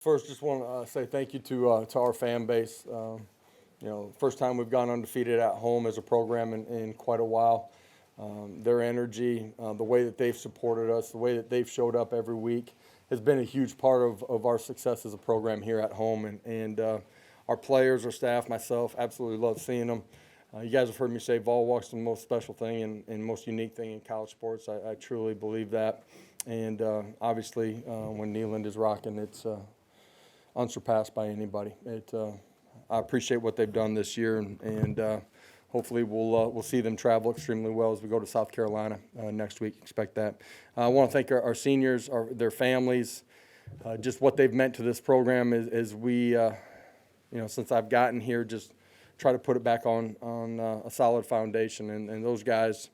First, just want to say thank you to our fan base. First time we've gone undefeated at home as a program in quite a while. Their energy, the way that they've supported us, the way that they've showed up every week has been a huge part of our success as a program here at home. And our players, our staff, myself, absolutely love seeing them. You guys have heard me say ball walk's the most special thing and most unique thing in college sports. I truly believe that. And obviously, when Neyland is rocking, it's unsurpassed by anybody. I appreciate what they've done this year, and hopefully we'll see them travel extremely well as we go to South Carolina next week. Expect that. I want to thank our seniors, their families, just what they've meant to this program as we, since I've gotten here, just try to put it back on a solid foundation. And those guys,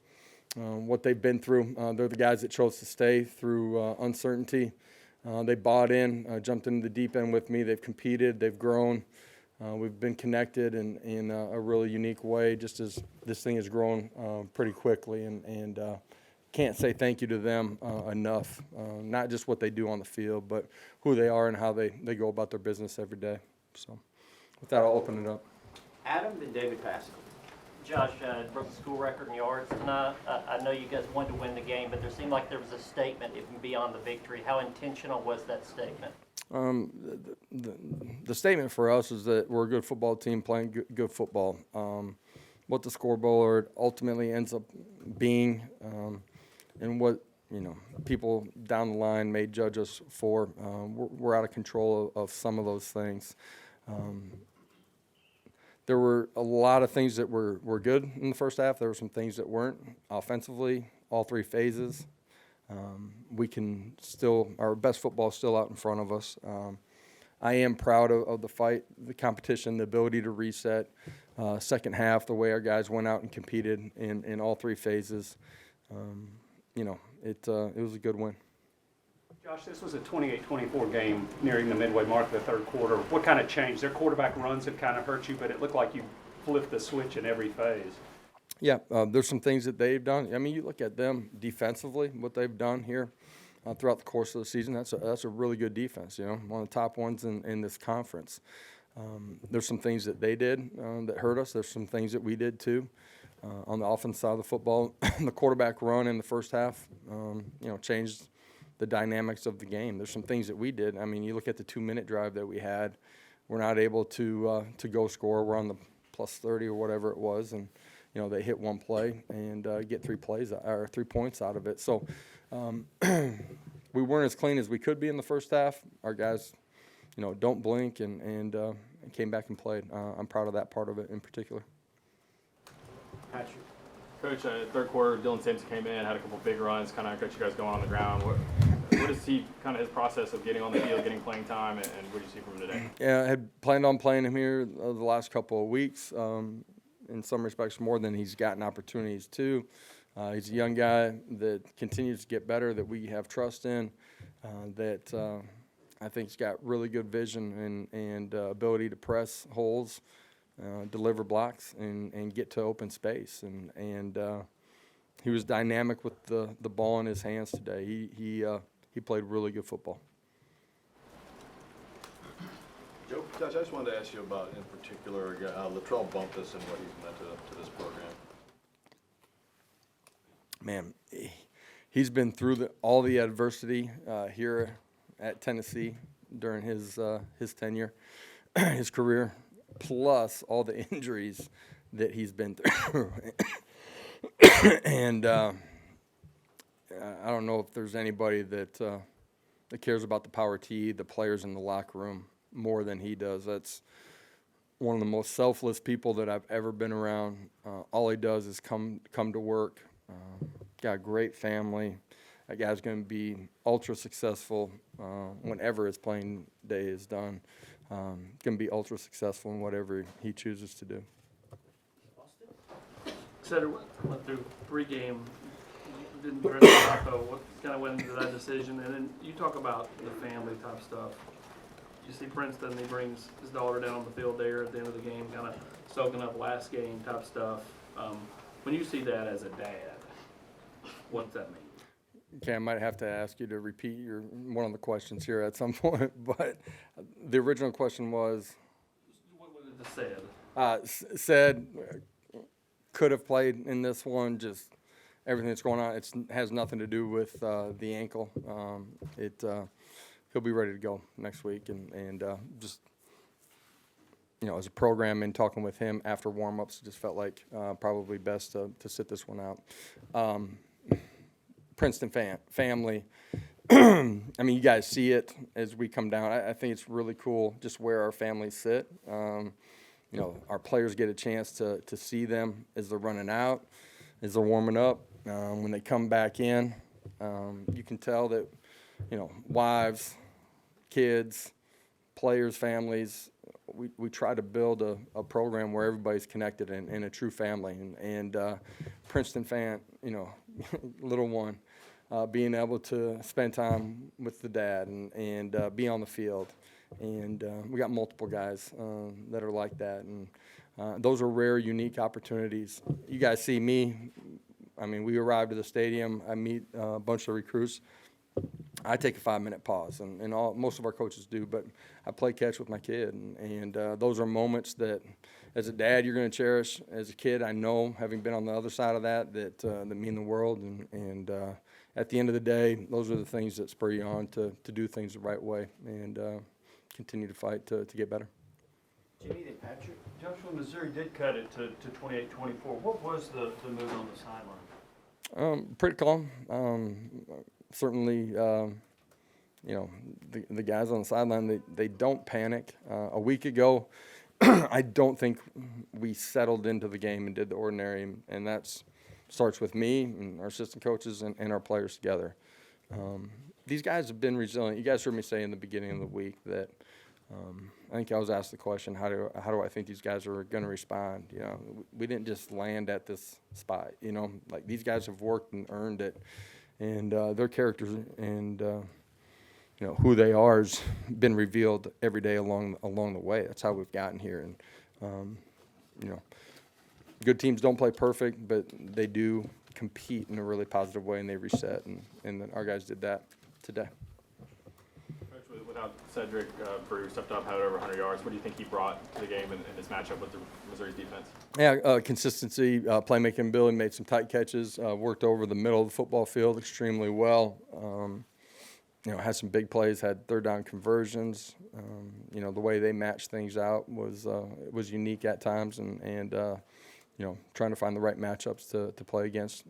what they've been through, they're the guys that chose to stay through uncertainty. They bought in, jumped into the deep end with me. They've competed, they've grown. We've been connected in a really unique way, just as this thing has grown pretty quickly. And can't say thank you to them enough, not just what they do on the field, but who they are and how they go about their business every day. So with that, I'll open it up. Adam, then David Pascal. Josh, broke the school record in yards tonight. I know you guys wanted to win the game, but there seemed like there was a statement even beyond the victory. How intentional was that statement? The statement for us is that we're a good football team playing good football. What the scoreboard ultimately ends up being, and what people down the line may judge us for, we're out of control of some of those things. There were a lot of things that were good in the first half. There were some things that weren't. Offensively, all three phases. We can still, our best football is still out in front of us. I am proud of the fight, the competition, the ability to reset. Second half, the way our guys went out and competed in all three phases. It was a good win. Josh, this was a 28-24 game nearing the midway mark of the third quarter. What kind of changed? Their quarterback runs have kind of hurt you, but it looked like you flipped the switch in every phase. Yeah, there's some things that they've done. I mean, you look at them defensively, what they've done here throughout the course of the season. That's a really good defense. One of the top ones in this conference. There's some things that they did that hurt us. There's some things that we did too. On the offense side of the football, the quarterback run in the first half, changed the dynamics of the game. There's some things that we did. I mean, you look at the 2-minute drive that we had. We're not able to go score. We're on the plus 30 or whatever it was, and they hit one play and get 3 points out of it. So we weren't as clean as we could be in the first half. Our guys, don't blink and came back and played. I'm proud of that part of it in particular. Patrick. Coach, third quarter, Dylan Sampson came in, had a couple big runs, kind of got you guys going on the ground. What is he, kind of his process of getting on the field, getting playing time, and what do you see from him today? Yeah, I had planned on playing him here the last couple of weeks. In some respects, more than he's gotten opportunities to. He's a young guy that continues to get better, that we have trust in, that I think he's got really good vision and ability to press holes, deliver blocks, and get to open space. And he was dynamic with the ball in his hands today. He played really good football. Joe, Josh, I just wanted to ask you about, in particular, Latrell Bumpus and what he's meant to this program. Man, he's been through all the adversity here at Tennessee during his tenure, his career, plus all the injuries that he's been through. And I don't know if there's anybody that cares about the power T, the players in the locker room, more than he does. That's one of the most selfless people that I've ever been around. All he does is come to work. Got a great family. That guy's going to be ultra successful whenever his playing day is done. Going to be ultra successful in whatever he chooses to do. Cedric went through 3 games, didn't dress out though. What kind of went into that decision? And then you talk about the family type stuff. You see Princeton, he brings his daughter down on the field there at the end of the game, kind of soaking up last game type stuff. When you see that as a dad, what does that mean? Okay, I might have to ask you to repeat one of the questions here at some point, but the original question was, What was it just said? said could have played in this one, just everything that's going on. It has nothing to do with the ankle. He'll be ready to go next week, and just, as a program and talking with him after warm-ups, it just felt like probably best to sit this one out. Princeton family, I mean, you guys see it as we come down. I think it's really cool just where our families sit. Our players get a chance to see them as they're running out, as they're warming up. When they come back in, you can tell that, wives, kids, players, families, we try to build a program where everybody's connected and a true family. And Princeton fan, little one, being able to spend time with the dad and be on the field. And we got multiple guys that are like that. And those are rare, unique opportunities. You guys see me. I mean, we arrived at the stadium. I meet a bunch of recruits. I take a 5-minute pause, and most of our coaches do, but I play catch with my kid. And those are moments that, as a dad, you're going to cherish. As a kid, I know, having been on the other side of that mean the world. And at the end of the day, those are the things that spur you on to do things the right way and continue to fight to get better. Jimmy and Patrick? Joshua, Missouri did cut it to 28-24. What was the mood on the sideline? Pretty calm. Certainly, the guys on the sideline, they don't panic. A week ago, I don't think we settled into the game and did the ordinary, and that starts with me and our assistant coaches and our players together. These guys have been resilient. You guys heard me say in the beginning of the week that I think I was asked the question, how do I think these guys are going to respond? We didn't just land at this spot. Like these guys have worked and earned it, and their characters and who they are has been revealed every day along the way. That's how we've gotten here, and good teams don't play perfect, but they do compete in a really positive way, and they reset, and our guys did that today. Without Cedric, Brew stepped up, had over 100 yards. What do you think he brought to the game in this matchup with the Missouri's defense? Yeah, consistency, playmaking ability, made some tight catches, worked over the middle of the football field extremely well. Had some big plays, had third down conversions. The way they matched things out was unique at times, and trying to find the right matchups to play against.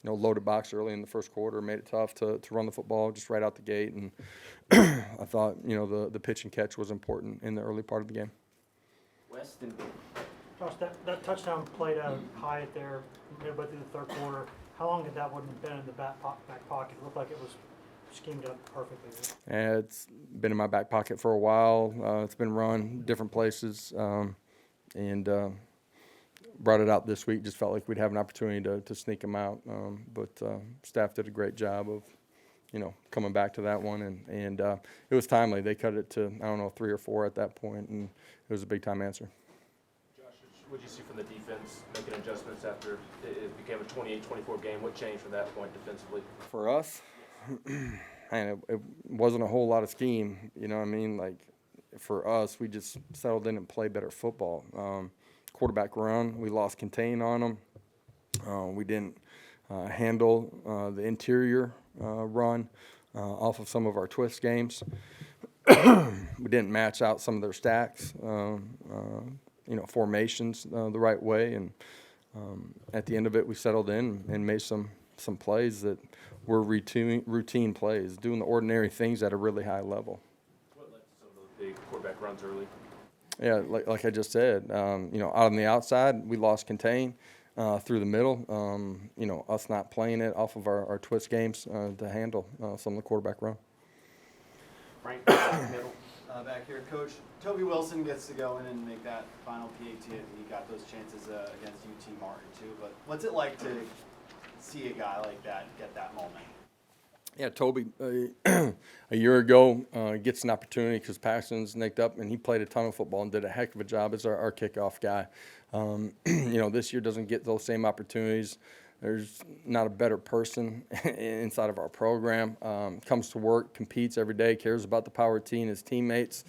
Loaded box early in the first quarter, made it tough to run the football just right out the gate. And I thought, the pitch and catch was important in the early part of the game. Weston. Josh, that touchdown played out high there midway through the third quarter. How long had that one been in the back pocket? It looked like it was schemed up perfectly. And it's been in my back pocket for a while. It's been run different places, and brought it out this week. Just felt like we'd have an opportunity to sneak them out, but staff did a great job of coming back to that one, and it was timely. They cut it to 3 or 4 at that point, and it was a big time answer. Josh, what did you see from the defense making adjustments after it became a 28-24 game? What changed from that point defensively? For us, man, it wasn't a whole lot of scheme. Like for us, we just settled in and played better football. Quarterback run, we lost contain on them. We didn't handle the interior run off of some of our twist games. We didn't match out some of their stacks, formations the right way. And at the end of it, we settled in and made some plays that were routine plays, doing the ordinary things at a really high level. What led to some of those big quarterback runs early? Yeah, like I just said, out on the outside, we lost contain through the middle. Us not playing it off of our twist games to handle some of the quarterback run. Frank, middle. Back here, Coach. Toby Wilson gets to go in and make that final PAT. He got those chances against UT Martin too. But what's it like to see a guy like that get that moment? Yeah, Toby, a year ago, gets an opportunity because Paxton's nicked up, and he played a ton of football and did a heck of a job as our kickoff guy. This year doesn't get those same opportunities. there's not a better person inside of our program. Comes to work, competes every day, cares about the Power T and his teammates.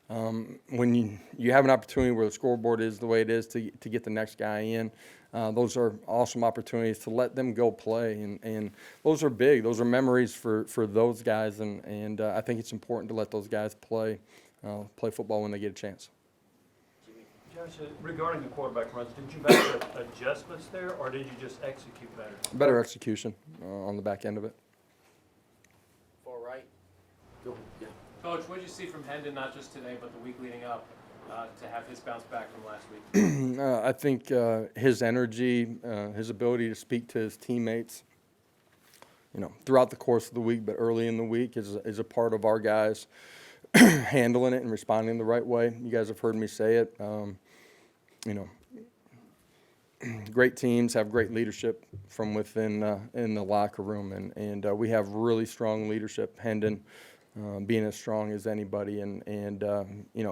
When you have an opportunity where the scoreboard is the way it is to get the next guy in, those are awesome opportunities to let them go play, and those are big. Those are memories for those guys, and I think it's important to let those guys play football when they get a chance. Josh, regarding the quarterback runs, did you make adjustments there, or did you just execute better? Better execution on the back end of it. Far right. Go. Yeah. Coach, what did you see from Hendon, not just today, but the week leading up, to have his bounce back from last week? I think his energy, his ability to speak to his teammates, throughout the course of the week, but early in the week is a part of our guys handling it and responding the right way. You guys have heard me say it. Great teams have great leadership from within in the locker room, and we have really strong leadership. Hendon being as strong as anybody, and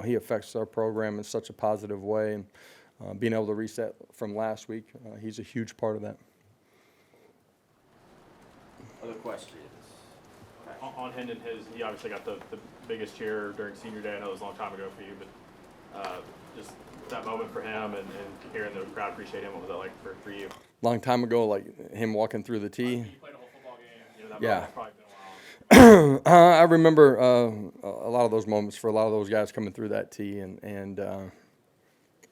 he affects our program in such a positive way. And being able to reset from last week, he's a huge part of that. Other questions? On Hendon, he obviously got the biggest cheer during senior day. I know it was a long time ago for you, but just that moment for him and hearing the crowd appreciate him, what was that like for you? Long time ago, like him walking through the tee. You played a whole football game. That Yeah. moment's probably been a while. I remember a lot of those moments for a lot of those guys coming through that tee, and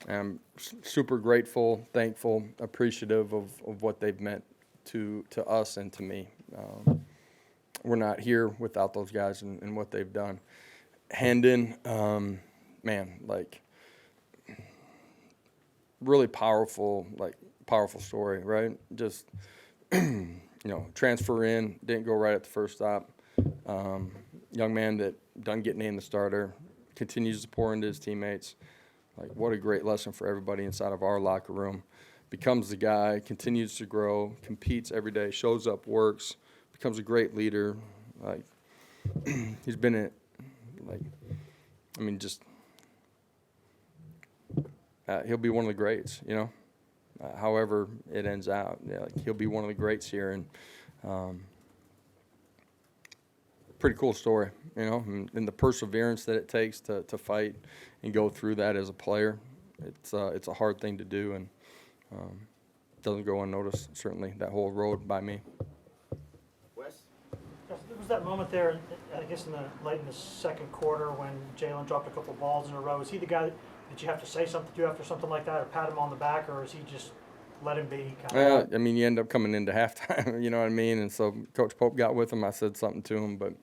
I'm super grateful, thankful, appreciative of what they've meant to us and to me. We're not here without those guys and what they've done. Hendon, man, like really powerful story, right? Just transfer in, didn't go right at the first stop. Young man that done getting named the starter, continues to pour into his teammates. Like, what a great lesson for everybody inside of our locker room. Becomes the guy, continues to grow, competes every day, shows up, works, becomes a great leader. Like, he's been he'll be one of the greats, however it ends out. Yeah, he'll be one of the greats here, and pretty cool story, and the perseverance that it takes to fight and go through that as a player. It's a hard thing to do, and doesn't go unnoticed, certainly, that whole road by me. Wes? There was that moment there, I guess late in the second quarter when Jalen dropped a couple balls in a row. Is he the guy that you have to say something to after something like that, or pat him on the back, or is he just let him be? You end up coming into halftime, you know what I mean? And so Coach Pope got with him. I said something to him, but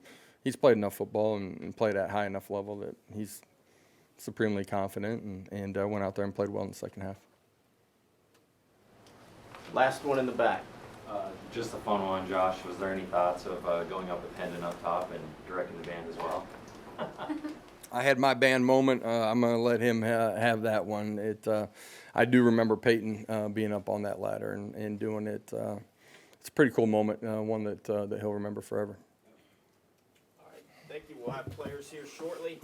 he's played enough football and played at high enough level that he's supremely confident and went out there and played well in the second half. Last one in the back. Just a fun one, Josh. Was there any thoughts of going up with Hendon up top and directing the band as well? I had my band moment. I'm going to let him have that one. I do remember Peyton being up on that ladder and doing it. It's a pretty cool moment, one that he'll remember forever. All right. Thank you. We'll have players here shortly.